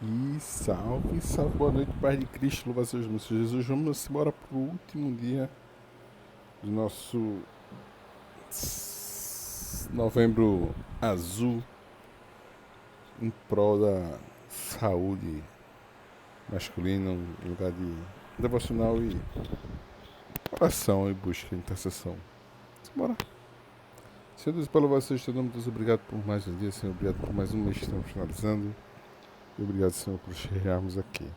E salve, salve, boa noite, Pai de Cristo, louva seus nomes, Jesus. Vamos embora pro último dia do nosso novembro azul em prol da saúde masculina, um lugar de devocional e oração e busca, intercessão. Bora. Senhor Deus, para louvar seus nome, Deus, obrigado por mais um dia, Senhor, obrigado por mais um mês que estamos finalizando. E obrigado, Senhor, por chegarmos aqui.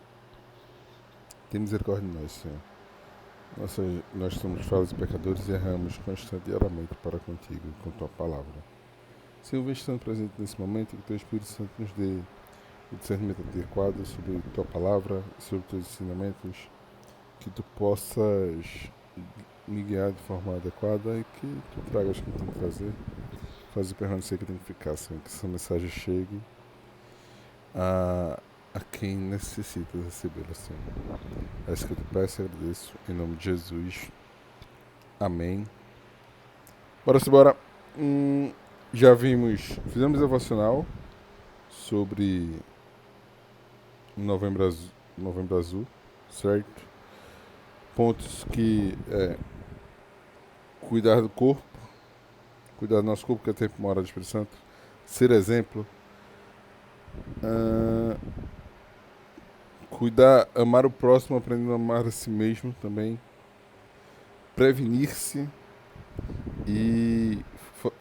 Tem misericórdia de nós, Senhor. Nós somos falhos e pecadores e erramos constantemente para contigo e com tua palavra. Senhor, vem estando presente nesse momento e que teu Espírito Santo nos dê o discernimento adequado sobre tua palavra, sobre teus ensinamentos, que tu possas me guiar de forma adequada e que tu tragas o que tem que fazer permanecer que tem que ficar, Senhor, que essa mensagem chegue a quem necessita recebê-la, Senhor. É isso que eu te peço e agradeço, em nome de Jesus. Amém. Bora. Já fizemos devocional sobre Novembro Azul, certo? Pontos que cuidar do corpo, cuidar do nosso corpo, que é tempo uma hora do Espírito Santo, ser exemplo, cuidar, amar o próximo, aprendendo a amar a si mesmo também, prevenir-se e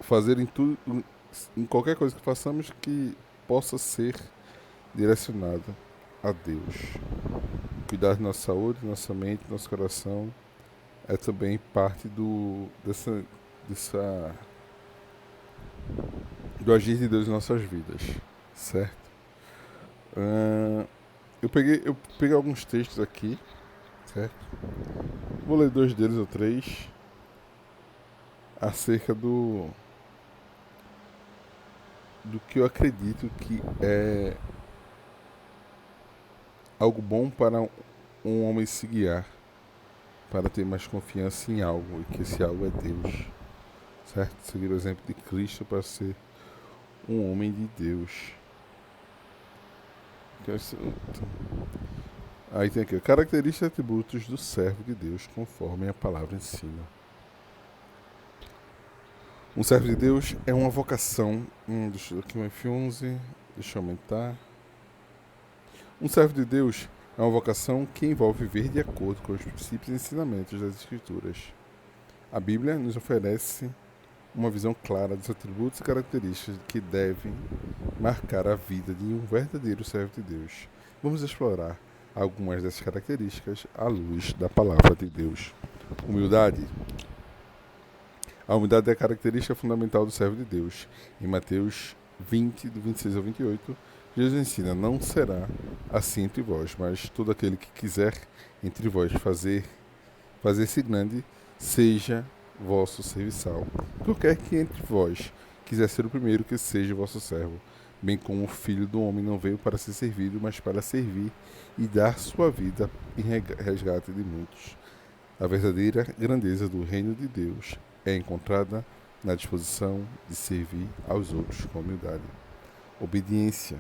fazer em qualquer coisa que façamos que possa ser direcionada a Deus. Cuidar da nossa saúde, nossa mente, nosso coração é também parte do agir de Deus em nossas vidas, certo? Eu peguei alguns textos aqui, certo? Vou ler 2 deles ou 3 acerca do que eu acredito que é algo bom para um homem se guiar, para ter mais confiança em algo, e que esse algo é Deus, certo? Seguir o exemplo de Cristo para ser um homem de Deus. Aí tem aqui, características e atributos do servo de Deus, conforme a palavra ensina. Um servo de Deus é uma vocação. Deixa eu aqui um F11, deixa eu aumentar. Um servo de Deus é uma vocação que envolve viver de acordo com os princípios e ensinamentos das Escrituras. A Bíblia nos oferece uma visão clara dos atributos e características que devem marcar a vida de um verdadeiro servo de Deus. Vamos explorar algumas dessas características à luz da palavra de Deus. Humildade. A humildade é a característica fundamental do servo de Deus. Em Mateus 20, do 26 ao 28, Jesus ensina: não será assim entre vós, mas todo aquele que quiser entre vós fazer-se grande, seja vosso serviçal. Qualquer que entre vós quiser ser o primeiro, que seja vosso servo, bem como o Filho do Homem não veio para ser servido, mas para servir e dar sua vida em resgate de muitos. A verdadeira grandeza do reino de Deus é encontrada na disposição de servir aos outros com humildade. Obediência.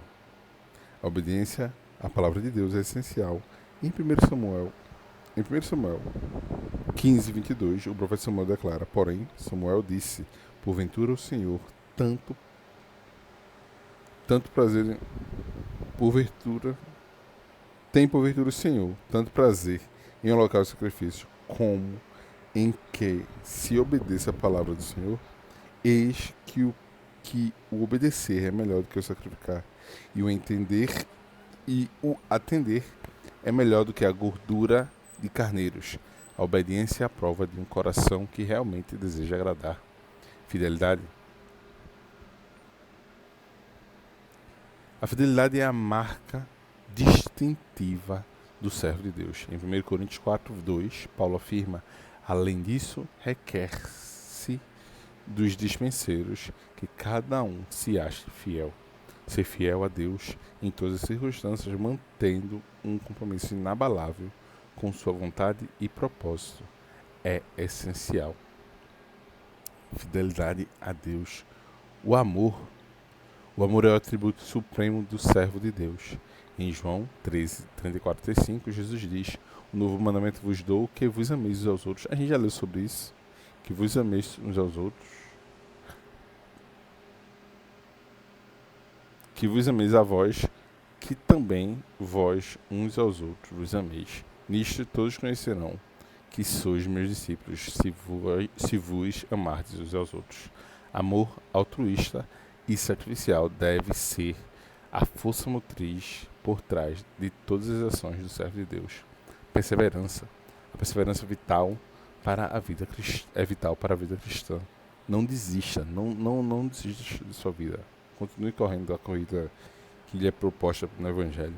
A obediência à palavra de Deus é essencial. Em 1 Samuel 15, 22, o profeta Samuel declara: porém, Samuel disse: porventura o Senhor tanto prazer, tem porventura o Senhor tanto prazer em holocausto e sacrifício, como em que se obedeça a palavra do Senhor? Eis que o obedecer é melhor do que o sacrificar, e o entender e o atender é melhor do que a gordura de carneiros. A obediência é a prova de um coração que realmente deseja agradar. Fidelidade. A fidelidade é a marca distintiva do servo de Deus. Em 1 Coríntios 4, 2, Paulo afirma: além disso, requer-se dos dispenseiros que cada um se ache fiel. Ser fiel a Deus em todas as circunstâncias, mantendo um compromisso inabalável com sua vontade e propósito, é essencial. Fidelidade a Deus. O amor é o atributo supremo do servo de Deus. Em João 13, 34 e 35, Jesus diz: "O novo mandamento vos dou, que vos ameis uns aos outros." A gente já leu sobre isso. Que vos ameis uns aos outros. Que vos ameis a vós, que também vós uns aos outros vos ameis. Nisto todos conhecerão que sois meus discípulos, se vos amardes uns aos outros. Amor altruísta e sacrificial deve ser a força motriz por trás de todas as ações do servo de Deus. Perseverança. A perseverança é vital para a vida cristã. Não desista, não desista de sua vida. Continue correndo a corrida que lhe é proposta no Evangelho.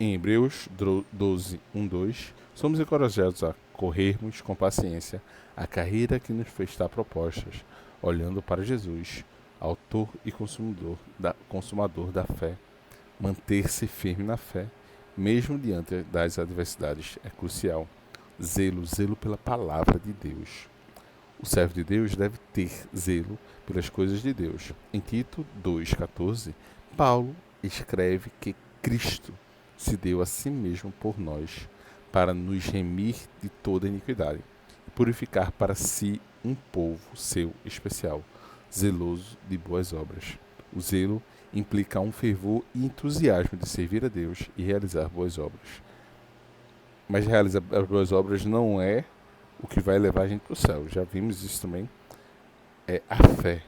Em Hebreus 12, 1, 2, somos encorajados a corrermos com paciência a carreira que nos está proposta, olhando para Jesus, autor e consumador da fé. Manter-se firme na fé, mesmo diante das adversidades, é crucial. Zelo pela palavra de Deus. O servo de Deus deve ter zelo pelas coisas de Deus. Em Tito 2,14, Paulo escreve que Cristo se deu a si mesmo por nós, para nos remir de toda iniquidade e purificar para si um povo seu especial, zeloso de boas obras. O zelo implica um fervor e entusiasmo de servir a Deus e realizar boas obras. Mas realizar as boas obras não é o que vai levar a gente para o céu. Já vimos isso também. É a fé.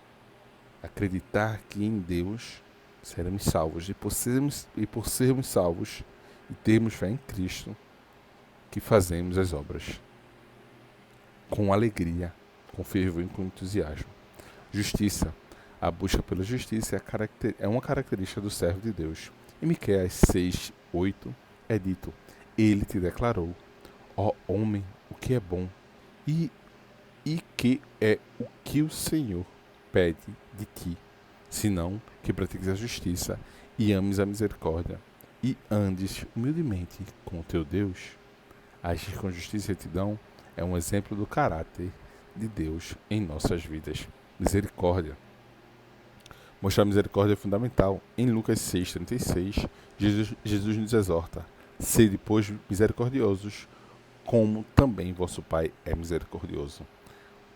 Acreditar que em Deus seremos salvos. E por sermos salvos e termos fé em Cristo, que fazemos as obras com alegria, com fervor e com entusiasmo. Justiça. A busca pela justiça é uma característica do servo de Deus. Em Miqueias 6, 8 é dito: Ele te declarou, ó homem, o que é bom e que é o que o Senhor pede de ti, senão que pratiques a justiça e ames a misericórdia e andes humildemente com o teu Deus. Agir com justiça e retidão é um exemplo do caráter de Deus em nossas vidas. Misericórdia. Mostrar misericórdia é fundamental. Em Lucas 6,36, Jesus nos exorta: sede, pois, misericordiosos, como também vosso Pai é misericordioso.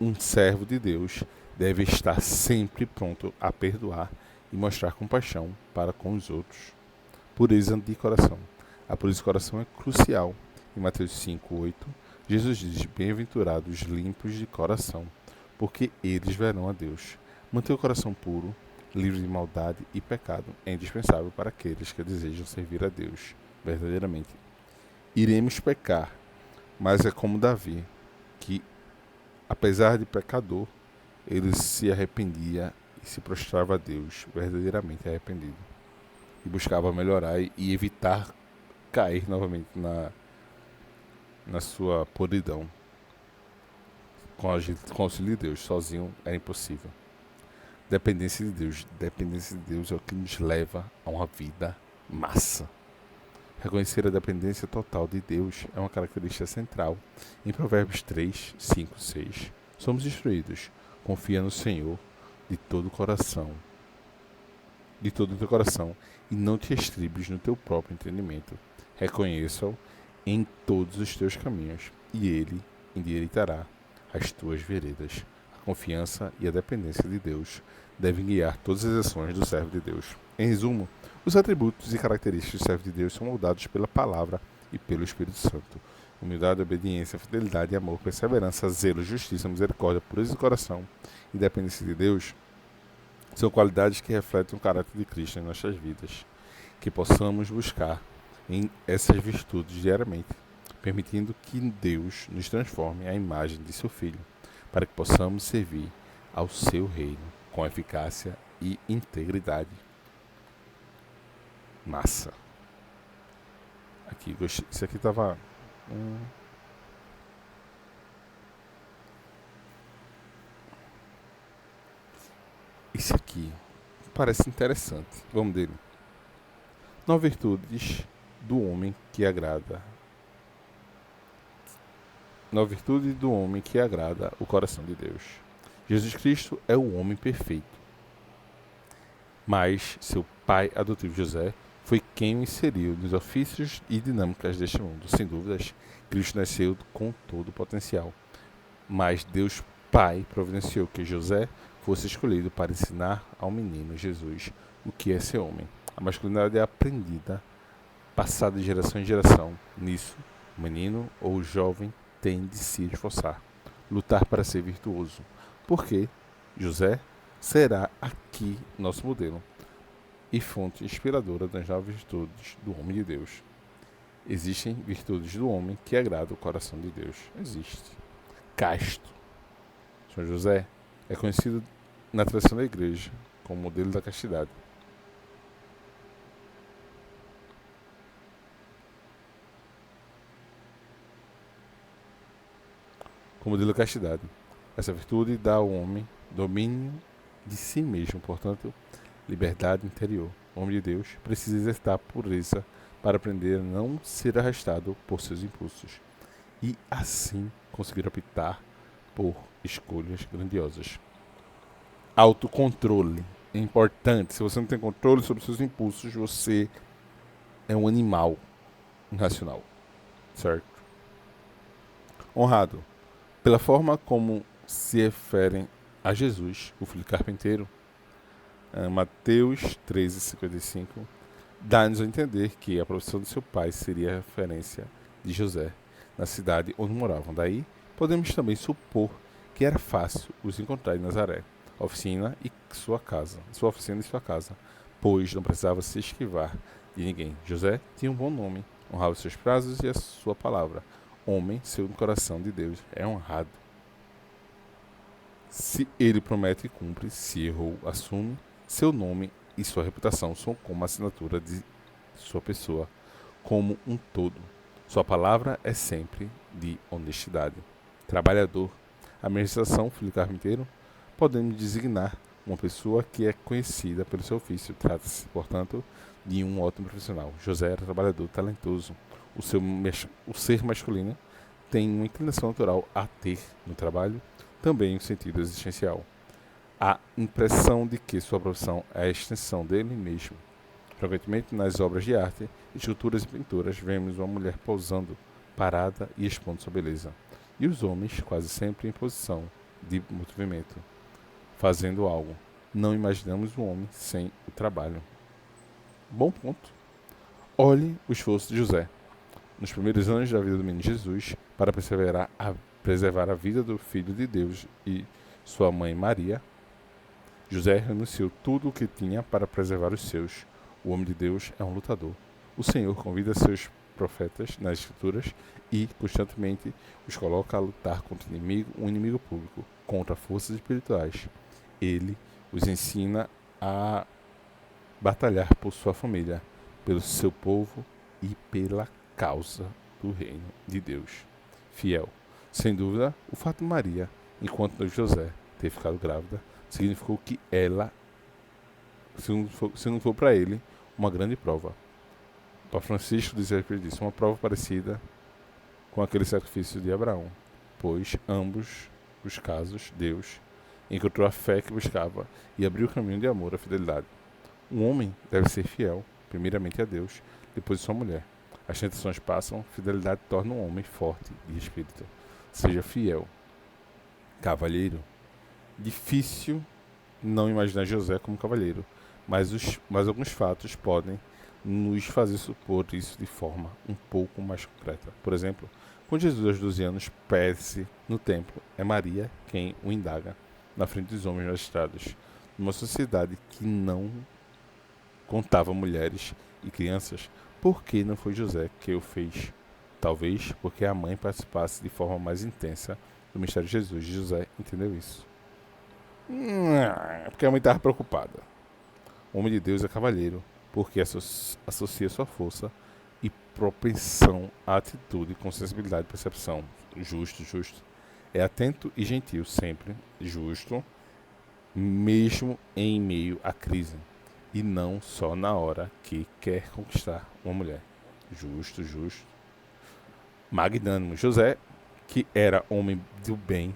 Um servo de Deus deve estar sempre pronto a perdoar e mostrar compaixão para com os outros. Pureza de coração. A pureza de coração é crucial. Em Mateus 5,8, Jesus diz: bem-aventurados os limpos de coração, porque eles verão a Deus. Manter o coração puro, livre de maldade e pecado, é indispensável para aqueles que desejam servir a Deus verdadeiramente. Iremos pecar, mas é como Davi, que, apesar de pecador, ele se arrependia e se prostrava a Deus verdadeiramente arrependido. E buscava melhorar e evitar cair novamente na sua podridão. Com o auxílio de Deus, sozinho é impossível. Dependência de Deus. Dependência de Deus é o que nos leva a uma vida massa. Reconhecer a dependência total de Deus é uma característica central. Em Provérbios 3, 5, 6, somos instruídos: confia no Senhor de todo o teu coração, e não te estribes no teu próprio entendimento. Reconheça-o em todos os teus caminhos, e ele endireitará as tuas veredas. A confiança e a dependência de Deus devem guiar todas as ações do servo de Deus. Em resumo, os atributos e características do servo de Deus são moldados pela palavra e pelo Espírito Santo. Humildade, obediência, fidelidade, amor, perseverança, zelo, justiça, misericórdia, pureza de coração e dependência de Deus são qualidades que refletem o caráter de Cristo em nossas vidas. Que possamos buscar em essas virtudes diariamente, permitindo que Deus nos transforme à imagem de seu Filho, para que possamos servir ao seu reino com eficácia e integridade. Massa. Aqui, isso aqui tava... Isso aqui parece interessante. Vamos dele. 9 virtudes do homem que agrada. 9 virtudes do homem que agrada o coração de Deus. Jesus Cristo é o homem perfeito, mas seu pai adotivo José foi quem o inseriu nos ofícios e dinâmicas deste mundo. Sem dúvidas, Cristo nasceu com todo o potencial, mas Deus Pai providenciou que José fosse escolhido para ensinar ao menino Jesus o que é ser homem. A masculinidade é aprendida, passada de geração em geração. Nisso, o menino ou o jovem tem de se esforçar, lutar para ser virtuoso, porque José será aqui nosso modelo e fonte inspiradora das novas virtudes do homem de Deus. Existem virtudes do homem que agradam o coração de Deus. Existe. Casto. São José é conhecido na tradição da igreja como modelo da castidade. Como modelo da castidade. Essa virtude dá ao homem domínio de si mesmo, portanto, liberdade interior. O homem de Deus precisa exercitar a pureza para aprender a não ser arrastado por seus impulsos e, assim, conseguir optar por escolhas grandiosas. Autocontrole é importante. Se você não tem controle sobre seus impulsos, você é um animal irracional, certo? Honrado. Pela forma como se referem a Jesus, o filho carpinteiro, Mateus 13,55, dá-nos a entender que a profissão de seu pai seria a referência de José na cidade onde moravam. Daí, podemos também supor que era fácil os encontrar em Nazaré, sua oficina e sua casa, pois não precisava se esquivar de ninguém. José tinha um bom nome, honrava seus prazos e a sua palavra. Homem, segundo o coração de Deus, é honrado. Se ele promete e cumpre, se errou, assume, seu nome e sua reputação são como a assinatura de sua pessoa, como um todo. Sua palavra é sempre de honestidade. Trabalhador. A administração, filho carpinteiro, podemos designar uma pessoa que é conhecida pelo seu ofício. Trata-se, portanto, de um ótimo profissional. José era trabalhador talentoso. O ser masculino tem uma inclinação natural a ter no trabalho também um sentido existencial. A impressão de que sua profissão é a extensão dele mesmo. Frequentemente, nas obras de arte, esculturas e pinturas, vemos uma mulher pousando, parada e expondo sua beleza. E os homens, quase sempre em posição de movimento, fazendo algo. Não imaginamos o homem sem o trabalho. Bom ponto. Olhe o esforço de José nos primeiros anos da vida do menino Jesus para preservar a vida do Filho de Deus e sua mãe Maria. José renunciou tudo o que tinha para preservar os seus. O homem de Deus é um lutador. O Senhor convida seus profetas nas Escrituras e, constantemente, os coloca a lutar contra um inimigo público, contra forças espirituais. Ele os ensina a batalhar por sua família, pelo seu povo e pela causa do reino de Deus. Fiel. Sem dúvida, o fato de Maria, enquanto José ter ficado grávida, significou que ela, se não for para ele, uma grande prova. Papa Francisco dizia a respeito disso, uma prova parecida com aquele sacrifício de Abraão, pois ambos os casos Deus encontrou a fé que buscava e abriu o caminho de amor à fidelidade. Um homem deve ser fiel, primeiramente a Deus, depois a sua mulher. As tentações passam, fidelidade torna um homem forte de espírito. Seja fiel. Cavalheiro. Difícil não imaginar José como cavalheiro, mas alguns fatos podem nos fazer supor isso de forma um pouco mais concreta. Por exemplo, quando Jesus aos 12 anos perde no templo, é Maria quem o indaga na frente dos homens magistrados. Numa sociedade que não contava mulheres e crianças, por que não foi José que o fez? Talvez porque a mãe participasse de forma mais intensa do mistério de Jesus. José entendeu isso. Porque a mãe estava preocupada. O homem de Deus é cavalheiro, porque associa sua força e propensão à atitude com sensibilidade e percepção. Justo. É atento e gentil, sempre justo, mesmo em meio à crise, e não só na hora que quer conquistar uma mulher. Justo. Magnânimo. José, que era homem do bem,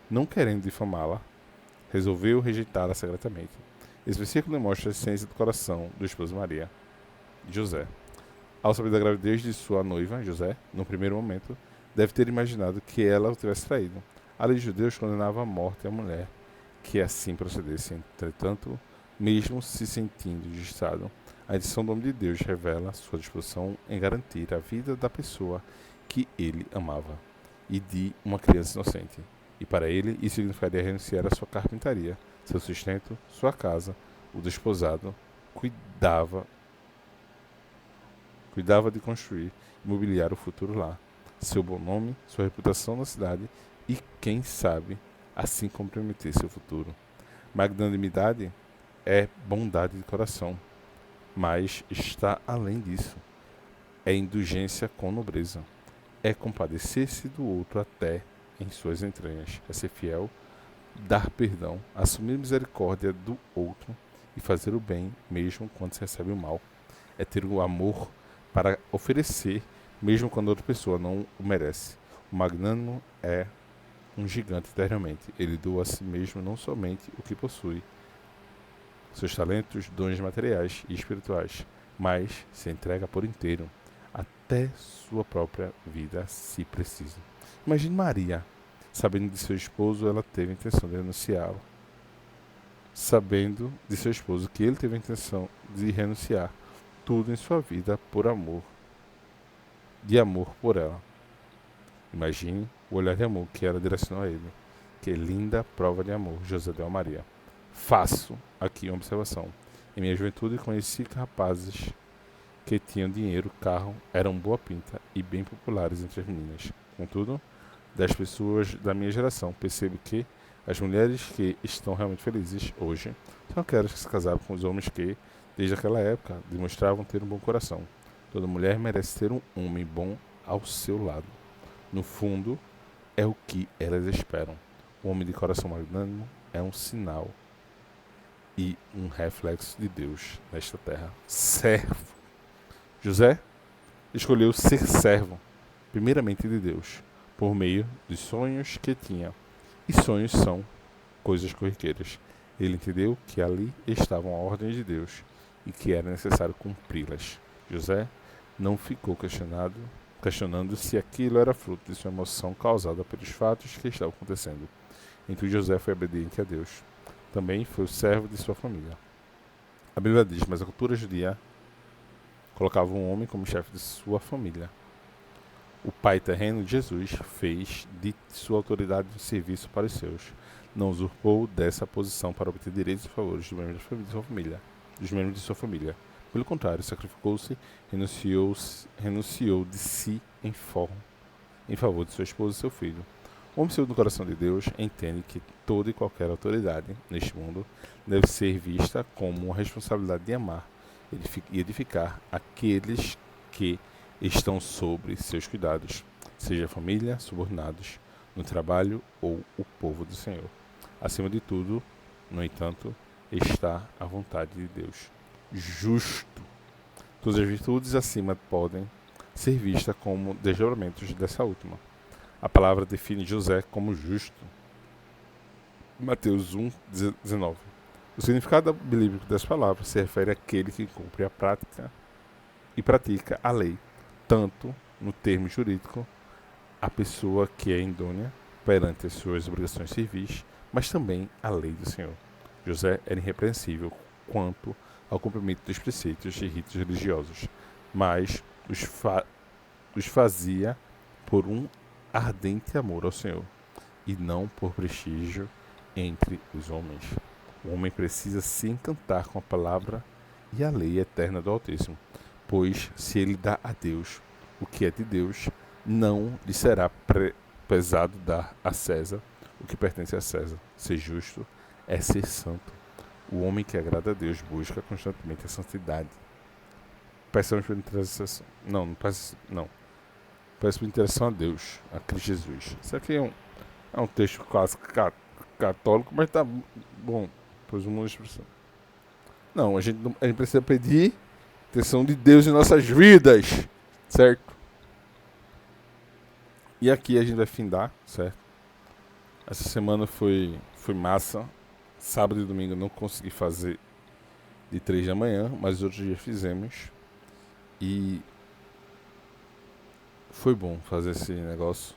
não querendo difamá-la, resolveu rejeitá-la secretamente. Esse versículo demonstra a essência do coração do esposo Maria. de José. Ao saber da gravidez de sua noiva, José, no primeiro momento, deve ter imaginado que ela o tivesse traído. A lei de judeus condenava à morte a mulher que assim procedesse. Entretanto, mesmo se sentindo injustiçado, a edição do homem de Deus revela sua disposição em garantir a vida da pessoa que ele amava e de uma criança inocente. E para ele, isso significaria renunciar à sua carpintaria, seu sustento, sua casa, o desposado, cuidava de construir e mobiliar o futuro lá, seu bom nome, sua reputação na cidade e, quem sabe, assim comprometer seu futuro. Magnanimidade é bondade de coração, mas está além disso. É indulgência com nobreza. É compadecer-se do outro até em suas entranhas. É ser fiel, dar perdão, assumir misericórdia do outro e fazer o bem mesmo quando se recebe o mal. É ter o amor para oferecer mesmo quando outra pessoa não o merece. O magnânimo é um gigante eternamente. Ele doa a si mesmo não somente o que possui, seus talentos, dons materiais e espirituais, mas se entrega por inteiro, até sua própria vida, se preciso. Imagine Maria, sabendo de seu esposo, ela teve a intenção de renunciá-lo. Sabendo de seu esposo que ele teve a intenção de renunciar tudo em sua vida por amor, de amor por ela. Imagine o olhar de amor que ela direcionou a ele. Que linda prova de amor, José deu a Maria. Faço aqui uma observação. Em minha juventude conheci rapazes que tinham dinheiro, carro, eram boa pinta e bem populares entre as meninas. Contudo, das pessoas da minha geração, percebo que as mulheres que estão realmente felizes hoje são aquelas que se casaram com os homens que, desde aquela época, demonstravam ter um bom coração. Toda mulher merece ter um homem bom ao seu lado. No fundo, é o que elas esperam. O homem de coração magnânimo é um sinal e um reflexo de Deus nesta terra. Servo. José escolheu ser servo, primeiramente de Deus, por meio dos sonhos que tinha. E sonhos são coisas corriqueiras. Ele entendeu que ali estavam a ordem de Deus e que era necessário cumpri-las. José não ficou questionando se aquilo era fruto de sua emoção causada pelos fatos que estavam acontecendo. Então José foi obediente a Deus. Também foi o servo de sua família. A Bíblia diz, mas a cultura judia colocava um homem como chefe de sua família. O pai terreno de Jesus fez de sua autoridade um serviço para os seus. Não usurpou dessa posição para obter direitos e favores dos membros de sua família. Pelo contrário, sacrificou-se, renunciou de si em favor de sua esposa e seu filho. O homem segundo o coração de Deus entende que toda e qualquer autoridade neste mundo deve ser vista como uma responsabilidade de amar e edificar aqueles que estão sobre seus cuidados, seja a família, subordinados, no trabalho ou o povo do Senhor. Acima de tudo, no entanto, está a vontade de Deus. Justo. Todas as virtudes acima podem ser vistas como desdobramentos dessa última. A palavra define José como justo. Mateus 1:19. O significado bíblico das palavras se refere àquele que cumpre a prática e pratica a lei, tanto no termo jurídico, a pessoa que é idônea perante as suas obrigações civis, mas também a lei do Senhor. José era irrepreensível quanto ao cumprimento dos preceitos e ritos religiosos, mas os fazia por um ardente amor ao Senhor, e não por prestígio entre os homens. O homem precisa se encantar com a palavra e a lei eterna do Altíssimo, pois se ele dá a Deus o que é de Deus, não lhe será pesado dar a César o que pertence a César. Ser justo é ser santo. O homem que agrada a Deus busca constantemente a santidade. Peçamos por interação. Não peço por interação a Deus, a Cristo Jesus. Isso aqui é um texto quase católico, mas tá bom. Pois uma expressão. Não, a gente precisa pedir atenção de Deus em nossas vidas, certo? E aqui a gente vai findar, certo? Essa semana foi massa. Sábado e domingo eu não consegui fazer de 3 da manhã, mas outros dias fizemos. E foi bom fazer esse negócio,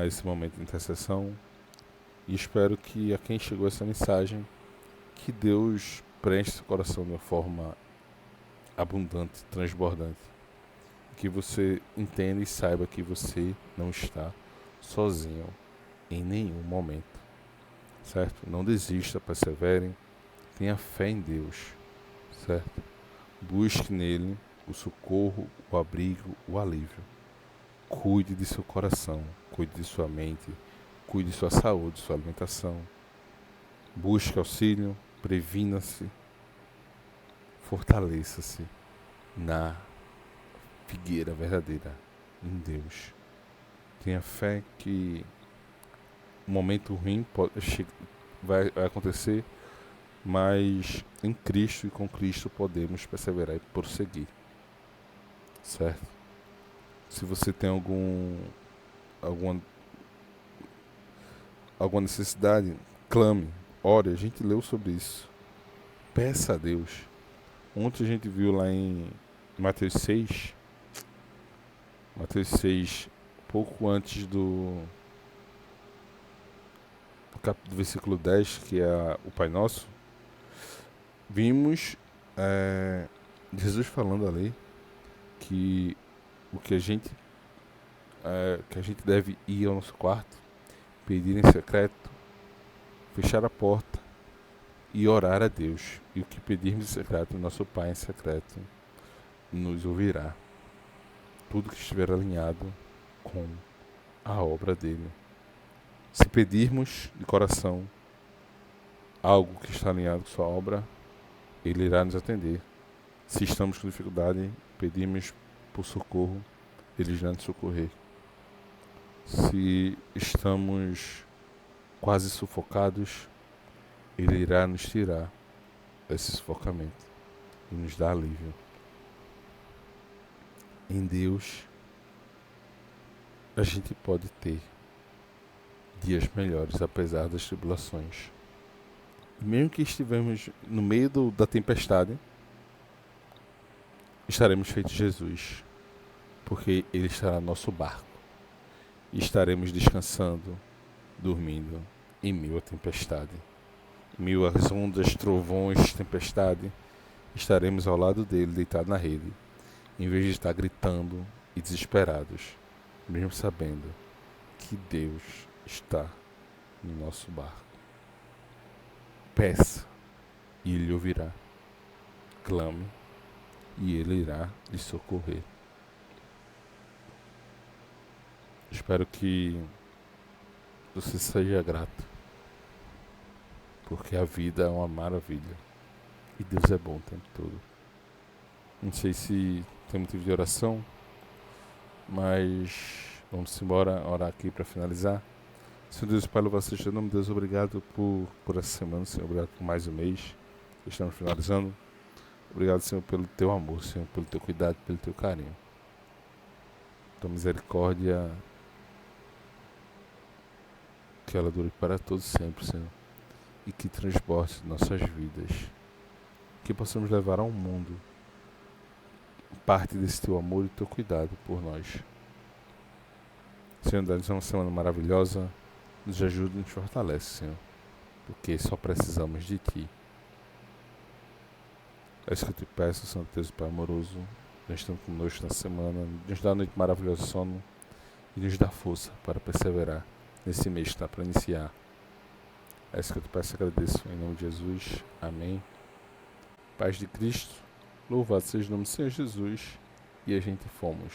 esse momento de intercessão. E espero que a quem chegou essa mensagem, que Deus preencha seu coração de uma forma abundante, transbordante. Que você entenda e saiba que você não está sozinho em nenhum momento. Certo? Não desista, persevere, tenha fé em Deus. Certo? Busque nele o socorro, o abrigo, o alívio. Cuide de seu coração, cuide de sua mente, cuide de sua saúde, sua alimentação. Busque auxílio, previna-se, fortaleça-se na figueira verdadeira, em Deus. Tenha fé que um momento ruim vai acontecer, mas em Cristo e com Cristo podemos perseverar e prosseguir. Certo? Se você tem alguma necessidade, clame, ore. A gente leu sobre isso. Peça a Deus. Ontem a gente viu lá em Mateus 6, pouco antes do versículo 10, que é o Pai Nosso, vimos Jesus falando ali que o que a gente deve ir ao nosso quarto, pedir em secreto, fechar a porta e orar a Deus. E o que pedirmos em secreto, nosso Pai em secreto nos ouvirá. Tudo que estiver alinhado com a obra dele. Se pedirmos de coração algo que está alinhado com sua obra, ele irá nos atender. Se estamos com dificuldade, pedimos por socorro, ele irá nos socorrer. Se estamos quase sufocados, ele irá nos tirar desse sufocamento e nos dar alívio. Em Deus, a gente pode ter dias melhores, apesar das tribulações. E mesmo que estivermos no meio da tempestade, estaremos feitos Jesus, porque Ele estará no nosso barco. E estaremos descansando, dormindo, em meio à tempestade. Em meio às ondas, trovões, tempestade, estaremos ao lado dele, deitado na rede, em vez de estar gritando e desesperados, mesmo sabendo que Deus está no nosso barco. Peça e Ele ouvirá. Clame e Ele irá lhe socorrer. Espero que você seja grato, porque a vida é uma maravilha e Deus é bom o tempo todo. Não sei se tem motivo de oração, mas vamos embora orar aqui para finalizar. Senhor Deus, Pai, louvado seja o nome de Deus. Obrigado por essa semana, Senhor. Obrigado por mais um mês que estamos finalizando. Obrigado, Senhor, pelo teu amor, Senhor, pelo teu cuidado, pelo teu carinho. Tua misericórdia, que ela dure para todos sempre, Senhor. E que transborde nossas vidas. Que possamos levar ao mundo parte desse teu amor e teu cuidado por nós. Senhor, dá-nos uma semana maravilhosa. Nos ajuda e nos fortalece, Senhor. Porque só precisamos de Ti. É isso que eu te peço, Santo Deus, Pai amoroso. Nós estamos conosco na semana. Nos dá uma noite maravilhosa de sono. E nos dá força para perseverar nesse mês que está para iniciar. É isso que eu te peço e agradeço. Em nome de Jesus. Amém. Paz de Cristo. Louvado seja o nome do Senhor Jesus. E a gente fomos.